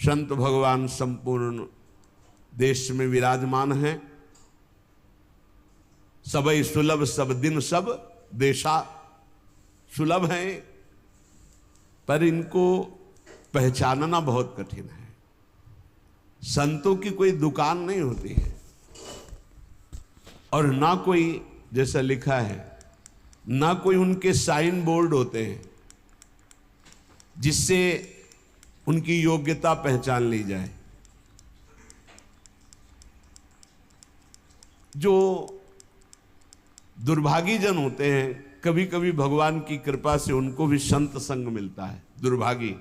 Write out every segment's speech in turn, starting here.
संत भगवान संपूर्ण देश में विराजमान हैं। सबई सुलभ सब दिन सब देशा सुलभ हैं, पर इनको पहचानना बहुत कठिन है। संतों की कोई दुकान नहीं होती है और ना कोई, जैसा लिखा है, ना कोई उनके साइन बोर्ड होते हैं जिससे उनकी योग्यता पहचान ली जाए। जो दुर्भागी जन होते हैं, कभी कभी भगवान की कृपा से उनको भी संत संग मिलता है। दुर्भागी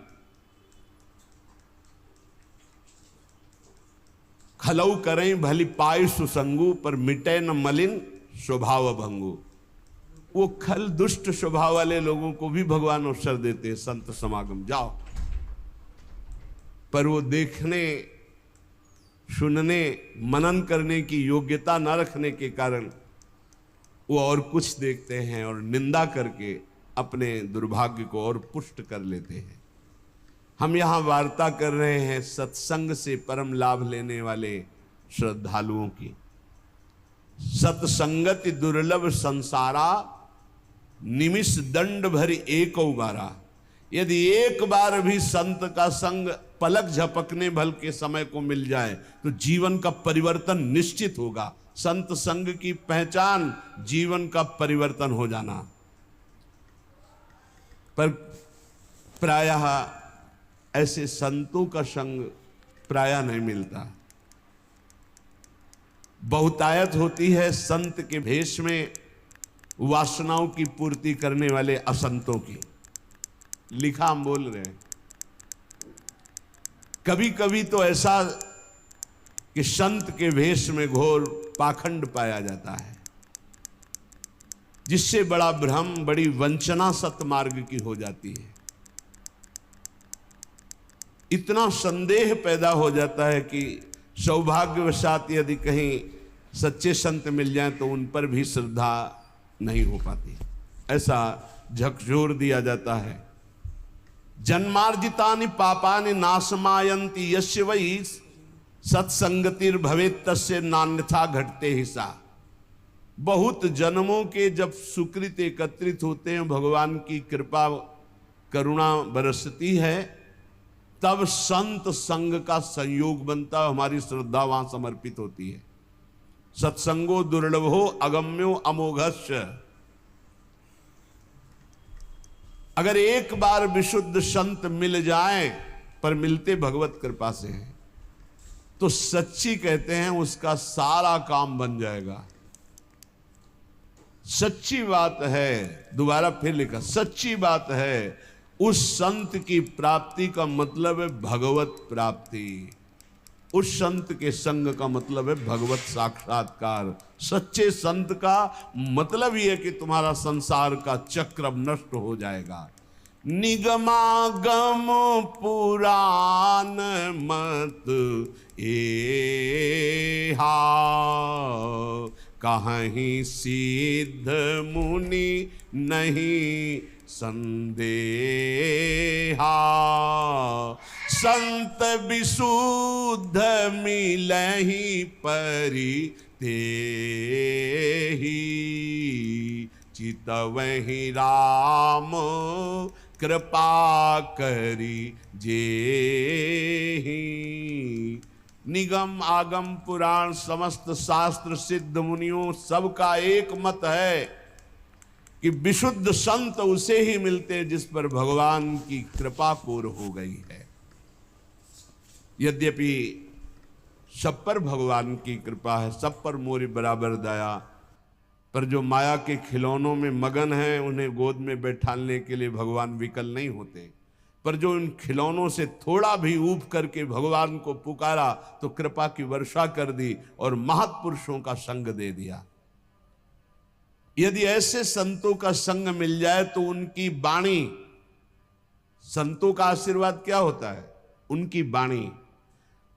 खलऊ करें भली पाय सुसंगु, पर मिटे न मलिन स्वभाव भंगु। वो खल दुष्ट स्वभाव वाले लोगों को भी भगवान अवसर देते हैं, संत समागम जाओ, पर वो देखने, सुनने, मनन करने की योग्यता न रखने के कारण वो और कुछ देखते हैं और निंदा करके अपने दुर्भाग्य को और पुष्ट कर लेते हैं। हम यहाँ वार्ता कर रहे हैं सत्संग से परम लाभ लेने वाले श्रद्धालुओं की। सत्संगति दुर्लभ संसारा, निमिष दंड भरी एक बारा। यदि एक बार भी संत का संग पलक झपकने भल के समय को मिल जाए तो जीवन का परिवर्तन निश्चित होगा। संत संग की पहचान जीवन का परिवर्तन हो जाना। पर प्रायः ऐसे संतों का संग प्रायः नहीं मिलता। बहुतायत होती है संत के भेष में वासनाओं की पूर्ति करने वाले असंतों की। लिखा हम बोल रहे हैं। कभी कभी तो ऐसा कि संत के भेष में घोर पाखंड पाया जाता है, जिससे बड़ा भ्रम, बड़ी वंचना सतमार्ग की हो जाती है। इतना संदेह पैदा हो जाता है कि सौभाग्यवशात यदि कहीं सच्चे संत मिल जाएं तो उन पर भी श्रद्धा नहीं हो पाती। ऐसा झकझोर दिया जाता है। जन्मार्जितानि पापानि नाशमायन्ति यस्य वै सत्संगतिर भवेत् तस्य नान्यथा घटते हिसा। बहुत जन्मों के जब सुकृत एकत्रित होते हैं, भगवान की कृपा करुणा बरसती है, तब संत संग का संयोग बनता है। हमारी श्रद्धा वहां समर्पित होती है। सत्संगो दुर्लभो अगम्यो अमोघस्य। अगर एक बार विशुद्ध संत मिल जाएं, पर मिलते भगवत कृपा से हैं, तो सच्ची कहते हैं उसका सारा काम बन जाएगा। सच्ची बात है, दोबारा फिर लिखा, सच्ची बात है। उस संत की प्राप्ति का मतलब है भगवत प्राप्ति। उस संत के संग का मतलब है भगवत साक्षात्कार। सच्चे संत का मतलब यह है कि तुम्हारा संसार का चक्र नष्ट हो जाएगा। निगमागम पुराण मत एहा, कहीं सिद्ध मुनि नहीं संदेहा। संत विशुद्ध मिलहि परि तेहि, चितवहि राम कृपा करी जेहि। निगम आगम पुराण समस्त शास्त्र सिद्ध मुनियों सबका एक मत है कि विशुद्ध संत उसे ही मिलते जिस पर भगवान की कृपा पूर्ण हो गई है। यद्यपि सब पर भगवान की कृपा है, सब पर मोरी बराबर दया, पर जो माया के खिलौनों में मगन हैं उन्हें गोद में बैठाने के लिए भगवान विकल नहीं होते। पर जो इन खिलौनों से थोड़ा भी ऊब करके भगवान को पुकारा तो कृपा की वर्षा कर दी और महत्पुरुषों का संग दे दिया। यदि ऐसे संतों का संग मिल जाए तो उनकी वाणी, संतों का आशीर्वाद क्या होता है? उनकी वाणी,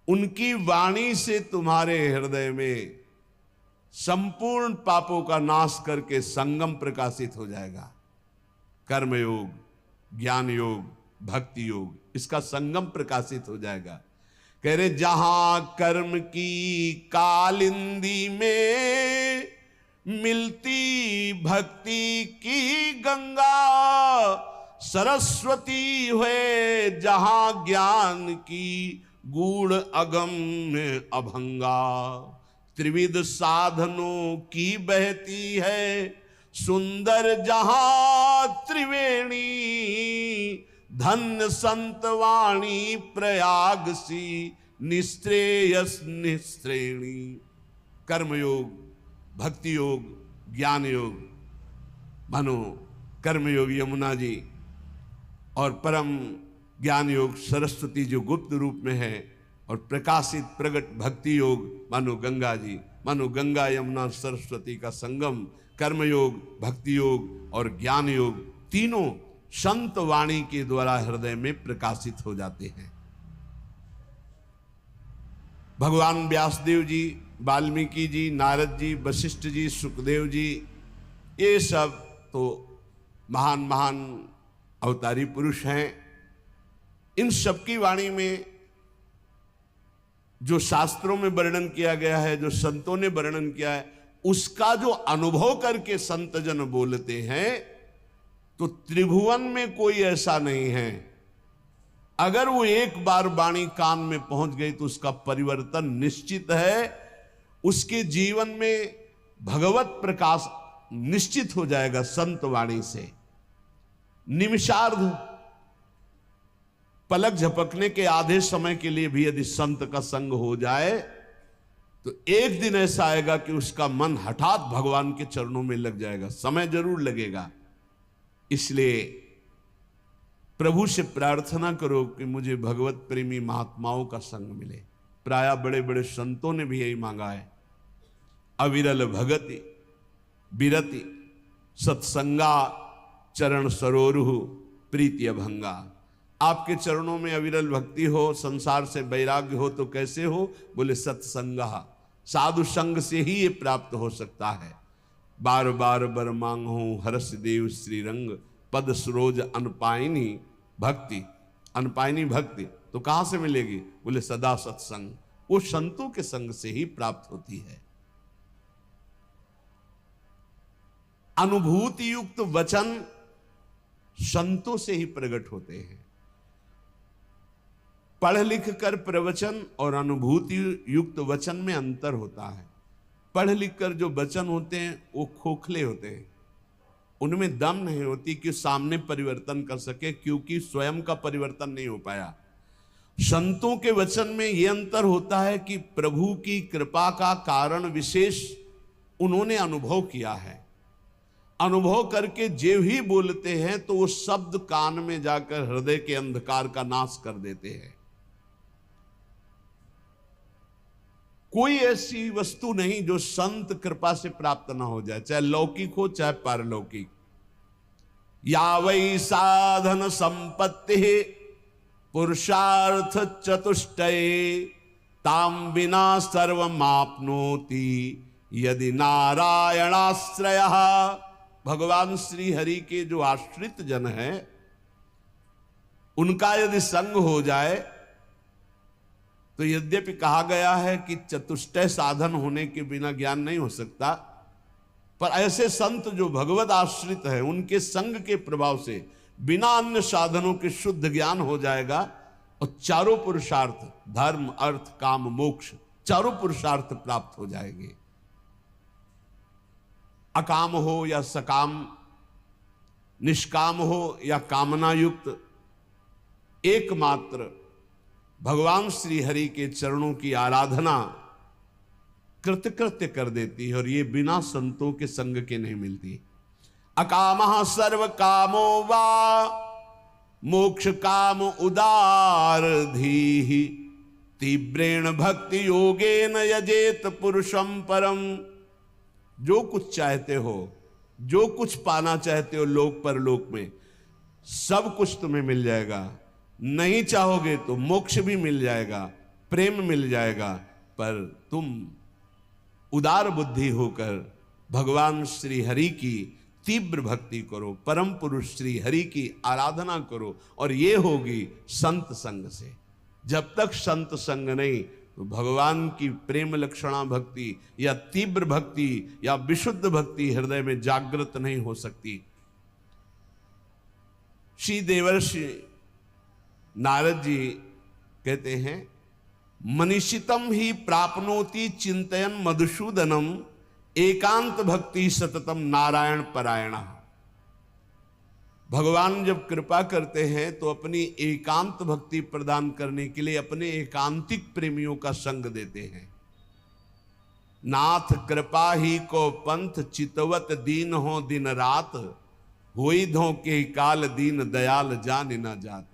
उनकी वाणी से तुम्हारे हृदय में संपूर्ण पापों का नाश करके संगम प्रकाशित हो जाएगा। कर्मयोग, ज्ञान योग, भक्ति योग, इसका संगम प्रकाशित हो जाएगा। कह रहे जहां कर्म की कालिंदी में मिलती भक्ति की गंगा, सरस्वती हुए जहां ज्ञान की गूढ़ अगम में अभंगा। त्रिविध साधनों की बहती है सुंदर जहां त्रिवेणी, धन्य संत वाणी प्रयाग सी निश्रेयस निश्रेणी। कर्मयोग, भक्ति योग, ज्ञान योग, मानो कर्मयोग यमुना जी और परम ज्ञान योग सरस्वती जो गुप्त रूप में है, और प्रकाशित प्रगट भक्ति योग मानो गंगा जी, मानो गंगा यमुना सरस्वती का संगम। कर्मयोग, भक्ति योग और ज्ञान योग तीनों संत वाणी के द्वारा हृदय में प्रकाशित हो जाते हैं। भगवान व्यासदेव जी, वाल्मीकि जी, नारद जी, वशिष्ठ जी, सुखदेव जी, ये सब तो महान महान अवतारी पुरुष हैं। इन सबकी वाणी में जो शास्त्रों में वर्णन किया गया है, जो संतों ने वर्णन किया है, उसका जो अनुभव करके संत जन बोलते हैं, तो त्रिभुवन में कोई ऐसा नहीं है, अगर वो एक बार वाणी कान में पहुंच गई तो उसका परिवर्तन निश्चित है। उसके जीवन में भगवत प्रकाश निश्चित हो जाएगा संत वाणी से। निमिषार्ध, पलक झपकने के आधे समय के लिए भी यदि संत का संग हो जाए तो एक दिन ऐसा आएगा कि उसका मन हठात भगवान के चरणों में लग जाएगा। समय जरूर लगेगा। इसलिए प्रभु से प्रार्थना करो कि मुझे भगवत प्रेमी महात्माओं का संग मिले। प्रायः बड़े बड़े संतों ने भी यही मांगा है। अविरल भगति बिरति सत्संगा चरण सरोरुहु प्रीति अभंगा। आपके चरणों में अविरल भक्ति हो, संसार से वैराग्य हो तो कैसे हो? बोले सत्संगा, साधु संग से ही ये प्राप्त हो सकता है। बार बार बर मांगो हर्ष देव श्रीरंग, पद सरोज अनपायनी भक्ति। अनपायनी भक्ति तो कहां से मिलेगी? बोले सदा सत्संग, वो संतों के संग से ही प्राप्त होती है। अनुभूति युक्त वचन संतों से ही प्रकट होते हैं। पढ़ लिख कर प्रवचन और अनुभूति युक्त वचन में अंतर होता है। पढ़ लिख कर जो वचन होते हैं वो खोखले होते हैं, उनमें दम नहीं होती कि सामने परिवर्तन कर सके, क्योंकि स्वयं का परिवर्तन नहीं हो पाया। संतों के वचन में यह अंतर होता है कि प्रभु की कृपा का कारण विशेष उन्होंने अनुभव किया है। अनुभव करके जो ही बोलते हैं तो वो शब्द कान में जाकर हृदय के अंधकार का नाश कर देते हैं। कोई ऐसी वस्तु नहीं जो संत कृपा से प्राप्त ना हो जाए, चाहे लौकिक हो चाहे पारलौकिक। या वै साधन संपत्ति पुरुषार्थ चतुष्टये, ताम बिना सर्वमाप्नोति यदि नारायणाश्रयः। भगवान श्री हरि के जो आश्रित जन हैं, उनका यदि संग हो जाए तो यद्यपि कहा गया है कि चतुष्टय साधन होने के बिना ज्ञान नहीं हो सकता, पर ऐसे संत जो भगवत आश्रित हैं, उनके संग के प्रभाव से बिना अन्य साधनों के शुद्ध ज्ञान हो जाएगा और चारों पुरुषार्थ धर्म अर्थ काम मोक्ष चारों पुरुषार्थ प्राप्त हो जाएंगे। अकाम हो या सकाम, निष्काम हो या कामना युक्त, एकमात्र भगवान श्री हरि के चरणों की आराधना कृतकृत्य कर देती है, और ये बिना संतों के संग के नहीं मिलती। अकामः सर्व कामो वा मोक्ष काम उदार धीहि, तीव्रेण भक्ति योगेन यजेत पुरुषम परम। जो कुछ चाहते हो, जो कुछ पाना चाहते हो लोक परलोक में, सब कुछ तुम्हें मिल जाएगा। नहीं चाहोगे तो मोक्ष भी मिल जाएगा, प्रेम मिल जाएगा, पर तुम उदार बुद्धि होकर भगवान श्री हरि की तीव्र भक्ति करो, परम पुरुष श्री हरि की आराधना करो, और ये होगी संत संग से। जब तक संत संग नहीं, तो भगवान की प्रेम लक्षणा भक्ति या तीव्र भक्ति या विशुद्ध भक्ति हृदय में जागृत नहीं हो सकती। श्री देवर्षि नारद जी कहते हैं, मनीषितम ही प्राप्नोति चिंतयन मधुसूदनम एकांत भक्ति सततम नारायण परायण। भगवान जब कृपा करते हैं तो अपनी एकांत भक्ति प्रदान करने के लिए अपने एकांतिक प्रेमियों का संग देते हैं। नाथ कृपा ही को पंथ चितवत दीन हो दिन रात, होई धो के काल दीन दयाल जान न जात।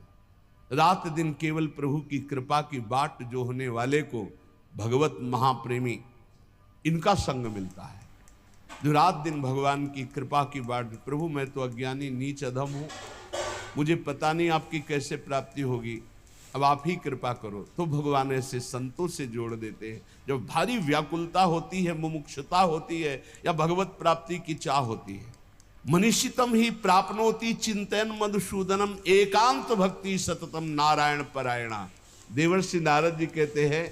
रात दिन केवल प्रभु की कृपा की बाट जो होने वाले को भगवत महाप्रेमी इनका संग मिलता है, जो रात दिन भगवान की कृपा की बाट। प्रभु मैं तो अज्ञानी नीच अधम हूँ, मुझे पता नहीं आपकी कैसे प्राप्ति होगी, अब आप ही कृपा करो। तो भगवान ऐसे संतों से जोड़ देते हैं। जब भारी व्याकुलता होती है, मुमुक्षुता होती है या भगवत प्राप्ति की चाह होती है, मनीषितम ही प्राप्नोति चिंतन मधुसूदनम एकांत भक्ति सततम नारायण परायणा। देवर्षि नारद जी कहते हैं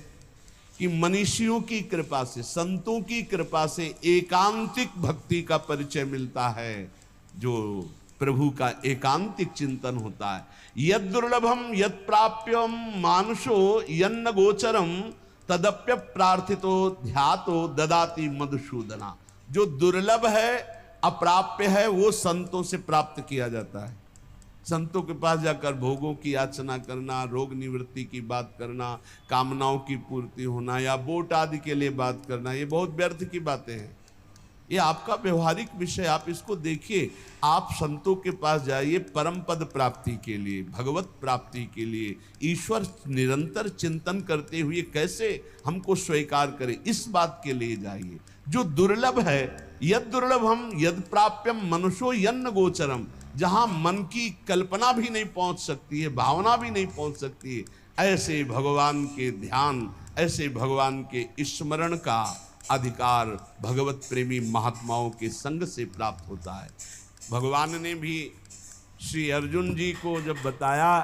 कि मनीषियों की कृपा से, संतों की कृपा से एकांतिक भक्ति का परिचय मिलता है, जो प्रभु का एकांतिक चिंतन होता है। यद दुर्लभम यद प्राप्यम मानुषो यन्न गोचरम तदप्य प्रार्थितो ध्यातो ददाति मधुसूदना। जो दुर्लभ है, अप्राप्य है, वो संतों से प्राप्त किया जाता है। संतों के पास जाकर भोगों की याचना करना, रोग निवृत्ति की बात करना, कामनाओं की पूर्ति होना या वोट आदि के लिए बात करना, ये बहुत व्यर्थ की बातें हैं। ये आपका व्यवहारिक विषय, आप इसको देखिए। आप संतों के पास जाइए परम पद प्राप्ति के लिए, भगवत प्राप्ति के लिए, ईश्वर निरंतर चिंतन करते हुए कैसे हमको स्वीकार करे, इस बात के लिए जाइए। जो दुर्लभ है, यद दुर्लभम यद प्राप्यम मनुष्यो यन्न गोचरम, जहां मन की कल्पना भी नहीं पहुंच सकती है, भावना भी नहीं पहुंच सकती है, ऐसे भगवान के ध्यान, ऐसे भगवान के स्मरण का अधिकार भगवत प्रेमी महात्माओं के संग से प्राप्त होता है। भगवान ने भी श्री अर्जुन जी को जब बताया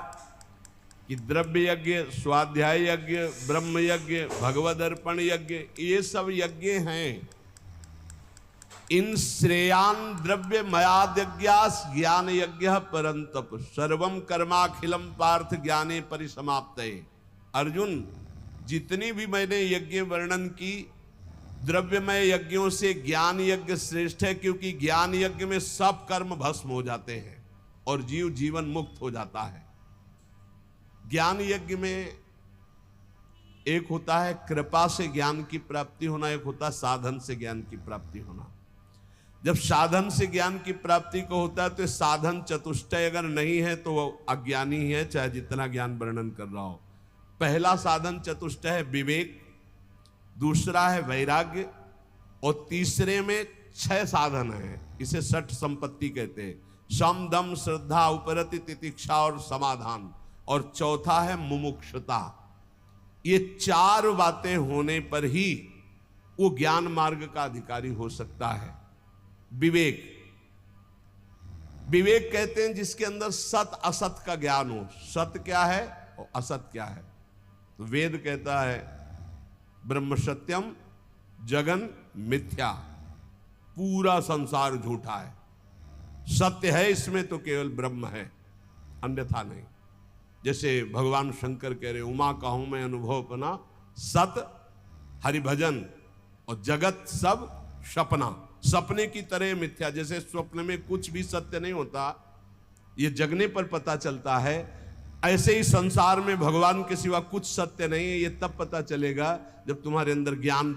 कि द्रव्य यज्ञ, स्वाध्याय यज्ञ, ब्रह्म यज्ञ, भगवद अर्पण यज्ञ, ये सब यज्ञ हैं, इन श्रेयान द्रव्य मयाद्यज्ञास ज्ञान यज्ञ परंतप सर्वम कर्माखिलम पार्थ ज्ञाने परिसमाप्तये। अर्जुन, जितनी भी मैंने यज्ञ वर्णन की, द्रव्यमय यज्ञों से ज्ञान यज्ञ श्रेष्ठ है, क्योंकि ज्ञान यज्ञ में सब कर्म भस्म हो जाते हैं और जीव जीवन मुक्त हो जाता है। ज्ञान यज्ञ में एक होता है कृपा से ज्ञान की प्राप्ति होना, एक होता है साधन से ज्ञान की प्राप्ति होना। जब साधन से ज्ञान की प्राप्ति को होता है तो साधन चतुष्टय अगर नहीं है तो वो अज्ञानी ही है, चाहे जितना ज्ञान वर्णन कर रहा हो। पहला साधन चतुष्टय है विवेक, दूसरा है वैराग्य, और तीसरे में 6 साधन है, इसे षट संपत्ति कहते हैं। सम दम श्रद्धा उपरति तितिक्षा और समाधान, और चौथा है मुमुक्षुता। ये 4 बातें होने पर ही वो ज्ञान मार्ग का अधिकारी हो सकता है। विवेक, विवेक कहते हैं जिसके अंदर सत असत का ज्ञान हो। सत्य क्या है और असत क्या है। तो वेद कहता है ब्रह्म सत्यम जगन मिथ्या, पूरा संसार झूठा है। सत्य है इसमें तो केवल ब्रह्म है, अन्यथा नहीं। जैसे भगवान शंकर कह रहे, उमा कहूं मैं अनुभव अपना, सत हरिभजन और जगत सब सपना। सपने की तरह मिथ्या, जैसे स्वप्न में कुछ भी सत्य नहीं होता, ये जगने पर पता चलता है, ऐसे ही संसार में भगवान के सिवा कुछ सत्य नहीं है। ये तब पता चलेगा जब तुम्हारे अंदर ज्ञान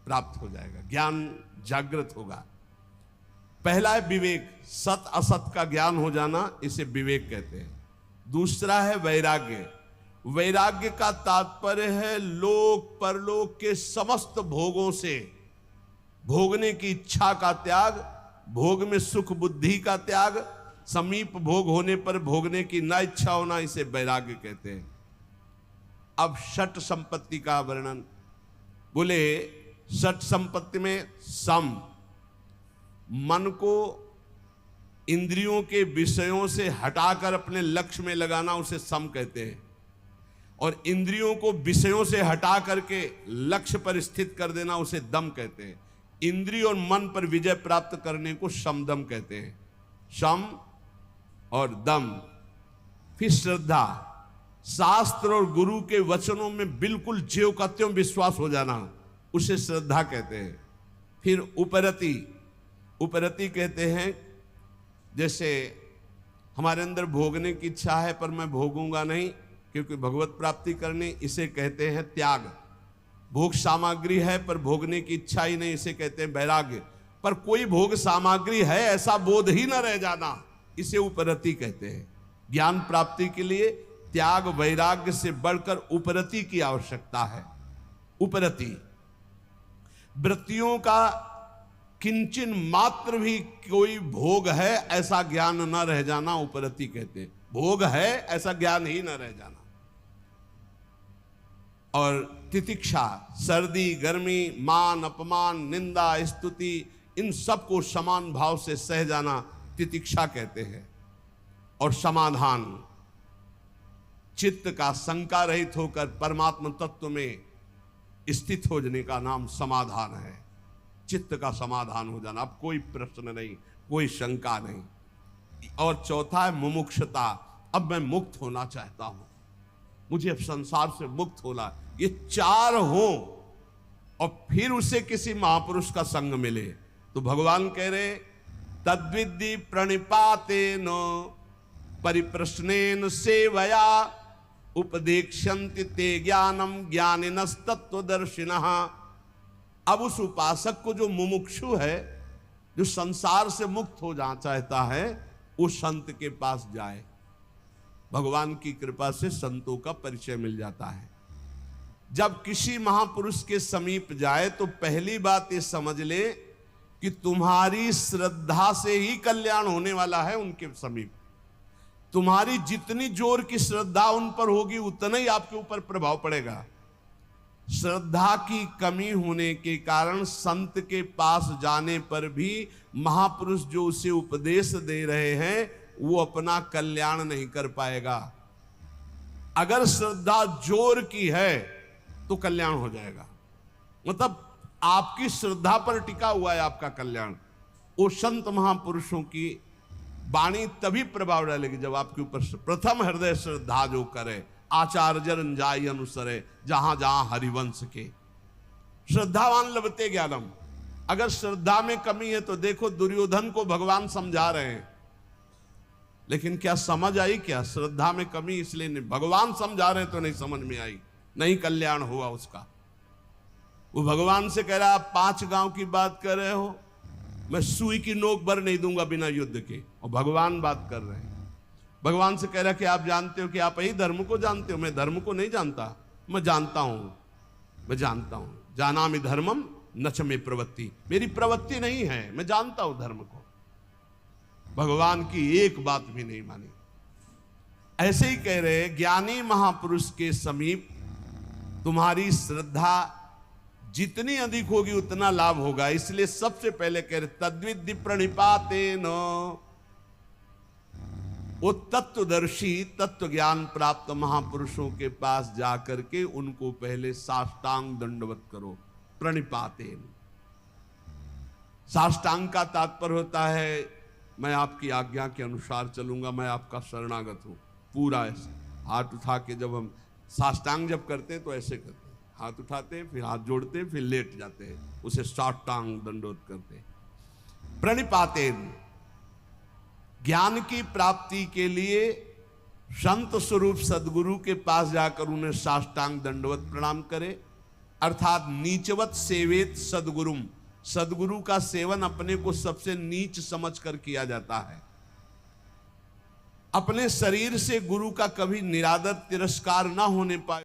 प्राप्त हो जाएगा, ज्ञान जागृत होगा। पहला है विवेक, सत असत का ज्ञान हो जाना, इसे विवेक कहते हैं। दूसरा है वैराग्य। वैराग्य का तात्पर्य है लोक परलोक के समस्त भोगों से भोगने की इच्छा का त्याग, भोग में सुख बुद्धि का त्याग, समीप भोग होने पर भोगने की न इच्छा होना, इसे वैराग्य कहते हैं। अब षट संपत्ति का वर्णन, बोले षट संपत्ति में सम, मन को इंद्रियों के विषयों से हटाकर अपने लक्ष्य में लगाना, उसे सम कहते हैं। और इंद्रियों को विषयों से हटा करके लक्ष्य पर स्थित कर देना उसे दम कहते हैं। इंद्रिय और मन पर विजय प्राप्त करने को शमदम कहते हैं। शम और दम। फिर श्रद्धा, शास्त्र और गुरु के वचनों में बिल्कुल ज्यों का त्यों विश्वास हो जाना, उसे श्रद्धा कहते हैं। फिर उपरति, उपरति कहते हैं जैसे हमारे अंदर भोगने की इच्छा है पर मैं भोगूंगा नहीं क्योंकि भगवत प्राप्ति करनी, इसे कहते हैं त्याग। भोग सामग्री है पर भोगने की इच्छा ही नहीं, इसे कहते हैं वैराग्य। पर कोई भोग सामग्री है ऐसा बोध ही न रह जाना, इसे उपरति कहते हैं। ज्ञान प्राप्ति के लिए त्याग वैराग्य से बढ़कर उपरति की आवश्यकता है। उपरति, वृत्तियों का किंचन मात्र भी कोई भोग है ऐसा ज्ञान न रह जाना, उपरति कहते हैं। भोग है ऐसा ज्ञान ही न रह जाना। और तितिक्षा, सर्दी गर्मी, मान अपमान, निंदा स्तुति, इन सब को समान भाव से सह जाना तितिक्षा कहते हैं। और समाधान, चित्त का शंका रहित होकर परमात्मा तत्व में स्थित हो जाने का नाम समाधान है। चित्त का समाधान हो जाना, अब कोई प्रश्न नहीं, कोई शंका नहीं। और चौथा है मुमुक्षुता, अब मैं मुक्त होना चाहता हूं, मुझे अब संसार से मुक्त होना। ये चार हो और फिर उसे किसी महापुरुष का संग मिले तो भगवान कह रहे तद्विद्धि प्रणिपातेन परिप्रश्नेन सेवया उपदेक्षन्ति ते ज्ञानम ज्ञानिनस्तत्वदर्शिनः। अब उस उपासक को जो मुमुक्षु है, जो संसार से मुक्त हो जाना चाहता है, वो संत के पास जाए। भगवान की कृपा से संतों का परिचय मिल जाता है। जब किसी महापुरुष के समीप जाए तो पहली बात ये समझ ले कि तुम्हारी श्रद्धा से ही कल्याण होने वाला है। उनके समीप तुम्हारी जितनी जोर की श्रद्धा उन पर होगी उतना ही आपके ऊपर प्रभाव पड़ेगा। श्रद्धा की कमी होने के कारण संत के पास जाने पर भी महापुरुष जो उसे उपदेश दे रहे हैं वो अपना कल्याण नहीं कर पाएगा। अगर श्रद्धा जोर की है तो कल्याण हो जाएगा, मतलब आपकी श्रद्धा पर टिका हुआ है आपका कल्याण। वो संत महापुरुषों की वाणी तभी प्रभाव डालेगी जब आपके ऊपर प्रथम हृदय श्रद्धा जो करे, आचार्य जाय अनुसरे जहां जहां हरिवंश के। श्रद्धावान लभते ज्ञानम। अगर श्रद्धा में कमी है तो देखो दुर्योधन को भगवान समझा रहे हैं, लेकिन क्या समझ आई? क्या श्रद्धा में कमी इसलिए नहीं, भगवान समझा रहे हैं तो नहीं समझ में आई, नहीं कल्याण हुआ उसका। वो भगवान से कह रहा आप 5 गांव की बात कर रहे हो, मैं सुई की नोक भर नहीं दूंगा बिना युद्ध के। और भगवान बात कर रहे हैं, भगवान से कह रहा कि आप जानते हो कि आप ही धर्म को जानते हो, मैं धर्म को नहीं जानता। मैं जानता हूं, मैं जानता हूं, जानामि धर्मम नच में प्रवृत्ति, मेरी प्रवृत्ति नहीं है, मैं जानता हूं धर्म को। भगवान की एक बात भी नहीं मानी। ऐसे ही कह रहे ज्ञानी महापुरुष के समीप तुम्हारी श्रद्धा जितनी अधिक होगी उतना लाभ होगा। इसलिए सबसे पहले कह रहे तद्विद्धि प्रणिपातेन, वो तत्वदर्शी तत्व ज्ञान प्राप्त महापुरुषों के पास जाकर के उनको पहले साष्टांग दंडवत करो। प्रणिपातेन, साष्टांग का तात्पर्य होता है मैं आपकी आज्ञा के अनुसार चलूंगा, मैं आपका शरणागत हूं। पूरा ऐसे हाथ उठा के जब हम साष्टांग जब करते हैं तो ऐसे करते हैं, हाथ उठाते हैं फिर हाथ जोड़ते हैं फिर लेट जाते हैं, उसे साष्टांग दंडवत करते हैं। प्रणिपातेन, ज्ञान की प्राप्ति के लिए संत स्वरूप सदगुरु के पास जाकर उन्हें साष्टांग दंडवत प्रणाम करे, अर्थात नीचवत सेवेत सदगुरुम। सदगुरु का सेवन अपने को सबसे नीच समझकर किया जाता है। अपने शरीर से गुरु का कभी निरादर तिरस्कार ना होने पाए।